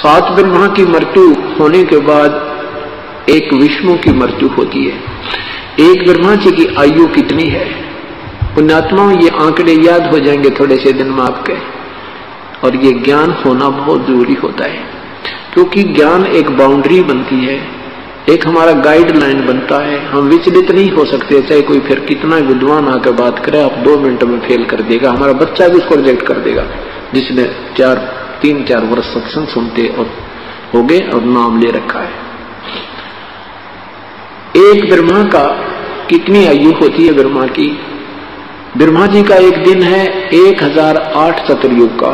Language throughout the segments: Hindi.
7 ब्रह्मा की मृत्यु होने के बाद एक विष्णु की मृत्यु होती है। एक ब्रह्मा जी की आयु कितनी है? पुण्यात्माओं, ये आंकड़े याद हो जाएंगे थोड़े से दिन में आपके, और ये ज्ञान होना बहुत जरूरी होता है, क्योंकि ज्ञान एक बाउंड्री बनती है, एक हमारा गाइडलाइन बनता है। हम विचलित नहीं हो सकते, चाहे कोई फिर कितना विद्वान आकर बात करे, आप 2 मिनट में फेल कर देगा। हमारा बच्चा भी उसको रिजेक्ट कर देगा, जिसने 3-4 वर्ष सत्संग सुनते और हो गए और नाम ले रखा है। एक ब्रह्मा का कितनी आयु होती है? ब्रह्मा की, ब्रह्मा जी का एक दिन है 1008 चतुर्युग का।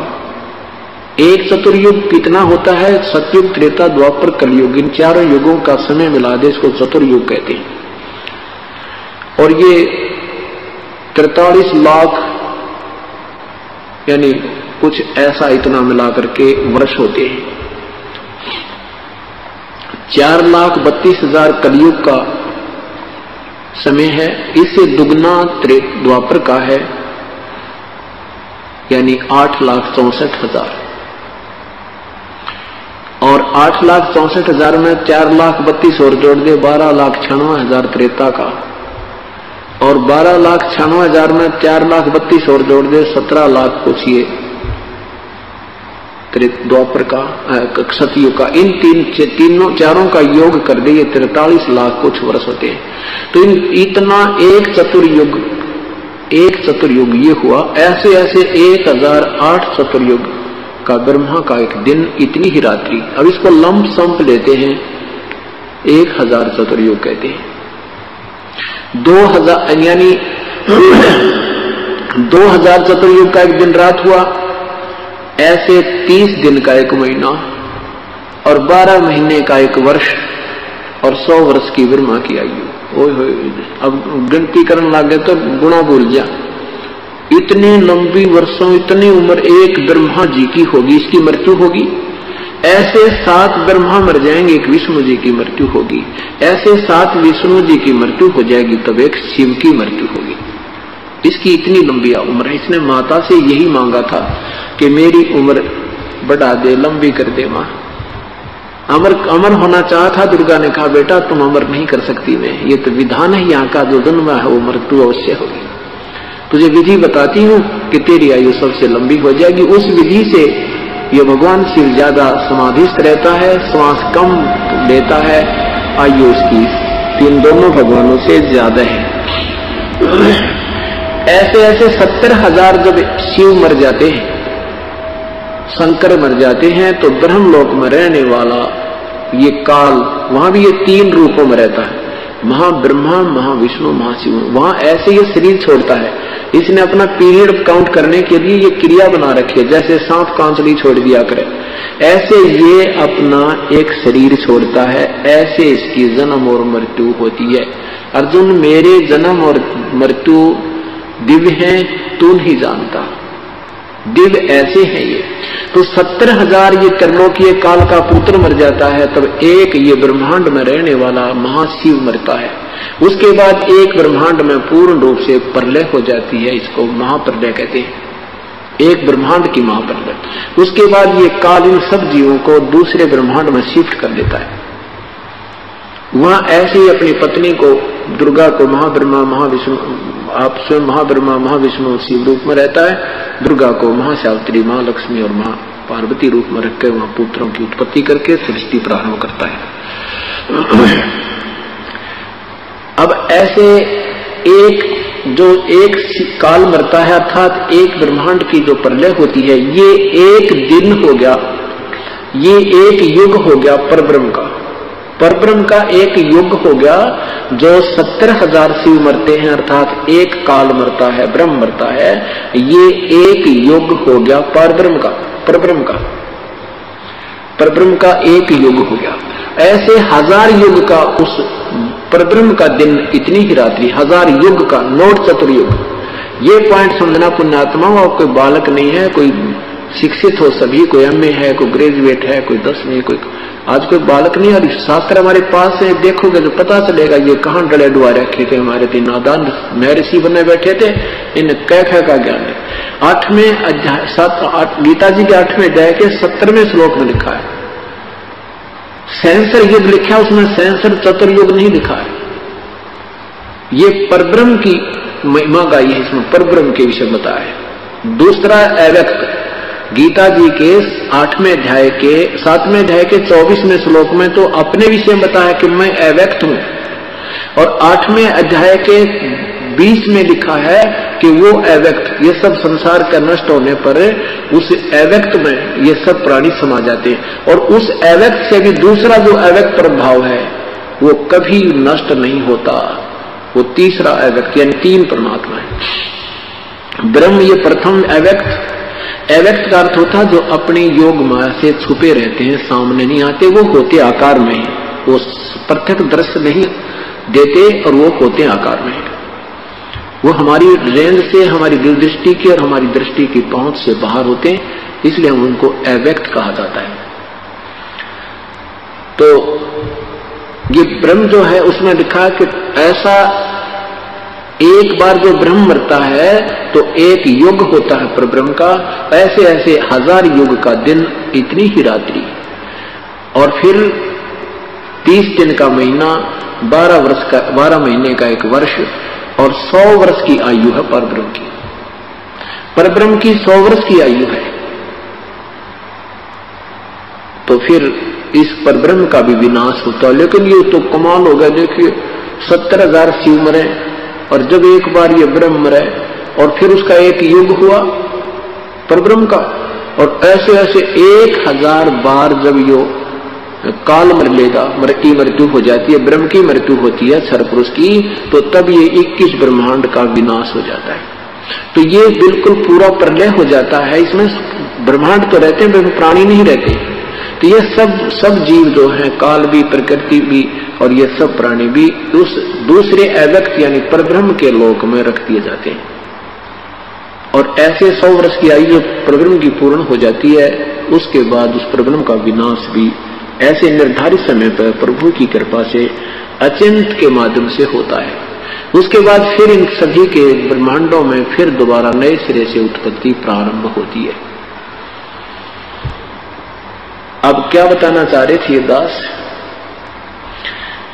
एक चतुर्युग कितना होता है? सतयुग, त्रेता, द्वापर, कलयुग, इन 4 युगों का समय मिला दे, इसको चतुर्युग कहते हैं। और ये 43 लाख यानी कुछ ऐसा इतना मिला करके वर्ष होते हैं। 4,32,000 कलयुग का समय है, इससे दुगना द्वापर का है, यानी 8,64,000। और 8,64,000 में 4,32,000 और जोड़ दे 12,96,000 त्रेता का, और 12,96,000 में 4,32,000 और जोड़ दे 17 लाख कुछ ये द्वापर का, सतयुग का। इन चारों का योग कर दे, ये 43 लाख कुछ वर्ष होते हैं। तो इतना एक चतुर्युग ये हुआ। ऐसे ऐसे 1008 चतुर्युग का ब्रह्मा का एक दिन, इतनी ही रात्रि। अब इसको लंप संप लेते हैं, 1000 चतुर्युग कहते हैं। 2000 यानी 2000 चतुर्युग का एक दिन रात हुआ। ऐसे 30 दिन का एक महीना, और 12 महीने का एक वर्ष, और 100 वर्ष की ब्रह्मा की आयु। ओए होए, अब गिनती करने लगे तो गुणा भूल जा। इतनी लंबी वर्षों, इतनी उम्र एक ब्रह्मा जी की होगी, इसकी मृत्यु होगी। ऐसे 7 ब्रह्मा मर जाएंगे, एक विष्णु जी की मृत्यु होगी। ऐसे 7 विष्णु जी की मृत्यु हो जाएगी, तब एक शिव की मृत्यु होगी। इसकी इतनी लंबी उम्र है। इसने माता से यही मांगा था कि मेरी उम्र बढ़ा दे, लंबी कर दे मां। अमर होना चाहा था। दुर्गा ने कहा बेटा तुम अमर नहीं कर सकती मैं, ये तो विधान है यहाँ का, जो जन्म है वो मृत्यु अवश्य होगी। तुझे विधि बताती हूँ कि तेरी आयु सबसे लंबी हो जाएगी। उस विधि से ये भगवान शिव ज्यादा समाधिस्थ रहता है, श्वास कम लेता है, आयु उसकी तीन दोनों भगवानों से ज्यादा है। ऐसे ऐसे 70,000 जब शिव मर जाते हैं, शंकर मर जाते हैं, तो ब्रह्मलोक में रहने वाला ये काल, वहां भी ये 3 रूपों में रहता है, महाब्रह्मा, महाविष्णु, महाशिव। वहां ऐसे ये शरीर छोड़ता है। इसने अपना पीरियड काउंट करने के लिए ये क्रिया बना रखी है, जैसे सांप कांचली छोड़ दिया करे, ऐसे ये अपना एक शरीर छोड़ता है। ऐसे इसकी जन्म और मृत्यु होती है। अर्जुन, मेरे जन्म और मृत्यु दिव्य है, तू नहीं जानता, दिव्य ऐसे है ये। तो 70,000 ये त्रिलोकीय काल का पुत्र मर जाता है, तब एक ये ब्रह्मांड में रहने वाला महाशिव मरता है। उसके बाद एक ब्रह्मांड में पूर्ण रूप से प्रलय हो जाती है, इसको महाप्रलय कहते हैं, एक ब्रह्मांड की महाप्रलय। उसके बाद ये काल इन सब जीवों को दूसरे ब्रह्मांड में शिफ्ट कर देता है। वहां ऐसे ही अपनी पत्नी को, दुर्गा को महाब्रह्मा, महाविष्णु, आप स्वयं महाब्रह्मा, महाविष्णु शिव रूप में रहता है। दुर्गा को महासावित्री, महालक्ष्मी और महा पार्वती रूप में रखकर वहां पुत्रों की उत्पत्ति करके सृष्टि प्रारंभ करता है। अब ऐसे एक काल मरता है, अर्थात एक ब्रह्मांड की जो प्रलय होती है, ये एक दिन हो गया, ये एक युग हो गया परब्रह्म का। परब्रह्म का एक युग हो गया। जो 70,000 शिव मरते हैं, अर्थात एक काल मरता है, ब्रह्म मरता है, ये एक युग हो गया परब्रह्म का। परब्रह्म का परब्रह्म का एक युग हो गया। ऐसे 1000 युग का उस परब्रह्म का दिन, इतनी ही रात्रि, 1000 युग का, नोट चतुर्युग। ये पॉइंट समझना पुण्यात्मा, और कोई बालक नहीं है, कोई शिक्षित हो सभी, कोई एमए है, कोई ग्रेजुएट है, कोई 10वीं, कोई आज कोई बालक नहीं। और शास्त्र हमारे पास है, देखोगे तो पता चलेगा ये कहाँ डले डुआ रखे थे हमारे तीन नादान महर्षि बने बैठे थे। इन्हें कैफे का ज्ञान है। 8वें अध्याय, 7-8 गीता जी के 8वें अध्याय के 17वें श्लोक में लिखा है, सेंसर युग लिखा है, उसमें सेंसर चतुर्युग नहीं लिखा है। ये परब्रह्म की महिमा गाई है, इसमें परब्रह्म के विषय बताया। दूसरा अव्यक्त, गीता जी के 8वें अध्याय के 7वें अध्याय के 24वें श्लोक में तो अपने विषय में बताया कि मैं अव्यक्त हूं, और 8वें अध्याय के 20 में लिखा है कि वो अव्यक्त, ये सब संसार का नष्ट होने पर उस अव्यक्त में ये सब प्राणी समा जाते हैं, और उस अव्यक्त से भी दूसरा जो अव्यक्त प्रभाव है वो कभी नष्ट नहीं होता, वो तीसरा अव्यक्त, यानी 3 परमात्मा है। ब्रह्म ये प्रथम अव्यक्त, अव्यक्त का अर्थ होता जो अपने योग माया से छुपे रहते हैं, सामने नहीं आते, वो होते आकार में है, वो प्रत्यक्ष दृश्य नहीं देते और वो होते आकार में है। वो हमारी रेंज से, हमारी दूरदृष्टि की और हमारी दृष्टि की पहुंच से बाहर होते हैं, इसलिए हम उनको अव्यक्त कहा जाता है। तो ये ब्रह्म जो है उसमें लिखा कि ऐसा एक बार जो ब्रह्म मरता है तो एक युग होता है परब्रह्म का, ऐसे ऐसे 1000 युग का दिन, इतनी ही रात्रि, और फिर 30 दिन का महीना, 12 महीने का एक वर्ष, और 100 वर्ष की आयु है परब्रह्म की। परब्रह्म की 100 वर्ष की आयु है। तो फिर इस परब्रह्म का भी विनाश होता है। लेकिन ये तो कमाल हो गया, देखिए 70,000 शिव मरे, और जब एक बार ये ब्रह्म मरे और फिर उसका एक युग हुआ परब्रह्म का, और ऐसे ऐसे 1000 बार जब यो काल मर लेगा, मृत्यु हो जाती है, ब्रह्म की मृत्यु होती है क्षर पुरुष की, तो तब ये 21 ब्रह्मांड का विनाश हो जाता है। तो ये बिल्कुल पूरा प्रलय हो जाता है। इसमें ब्रह्मांड तो रहते हैं, प्राणी नहीं रहते। तो ये सब जीव जो हैं, काल भी, प्रकृति भी, और ये सब प्राणी भी उस दूसरे अव्यक्त यानी परब्रह्म के लोक में रख दिए जाते हैं। और ऐसे 100 वर्ष की आयु जो परब्रह्म की पूर्ण हो जाती है, उसके बाद उस परब्रह्म का विनाश भी ऐसे निर्धारित समय पर प्रभु की कृपा से अचिंत के माध्यम से होता है। उसके बाद फिर इन सभी के ब्रह्मांडों में फिर दोबारा नए सिरे से उत्पत्ति प्रारंभ होती है। अब क्या बताना चाह रहे थे दास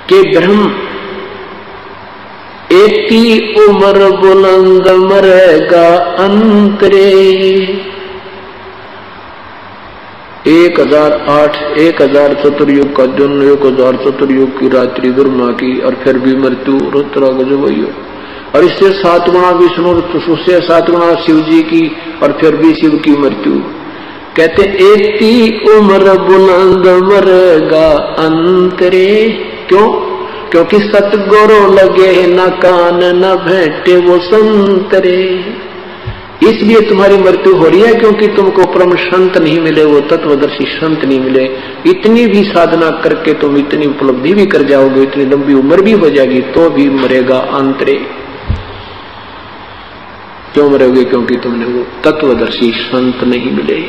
कि ब्रह्म एती उम्र बुलंद मरेगा अंतरे, 1008 चतुर्युग का दिन, 1000 चतुर्युग की रात्रि ब्रह्मा की, और फिर भी मृत्यु रुद्र गजब, और इससे 7 गुणा विष्णु, उससे 7 गुणा शिव जी की, और फिर भी शिव की मृत्यु। कहते एती उम्र बुलंद मरेगा अंतरे, क्यों? क्योंकि सतगुरु लगे न कान न भेंटे वो संतरे। इसलिए तुम्हारी मृत्यु हो रही है क्योंकि तुमको परम संत नहीं मिले, वो तत्वदर्शी संत नहीं मिले। इतनी भी साधना करके तुम इतनी उपलब्धि भी कर जाओगे, इतनी लंबी उम्र भी हो जाएगी, तो भी मरेगा अंतरे। क्यों मरोगे? क्योंकि तुमने वो तत्वदर्शी संत नहीं मिले।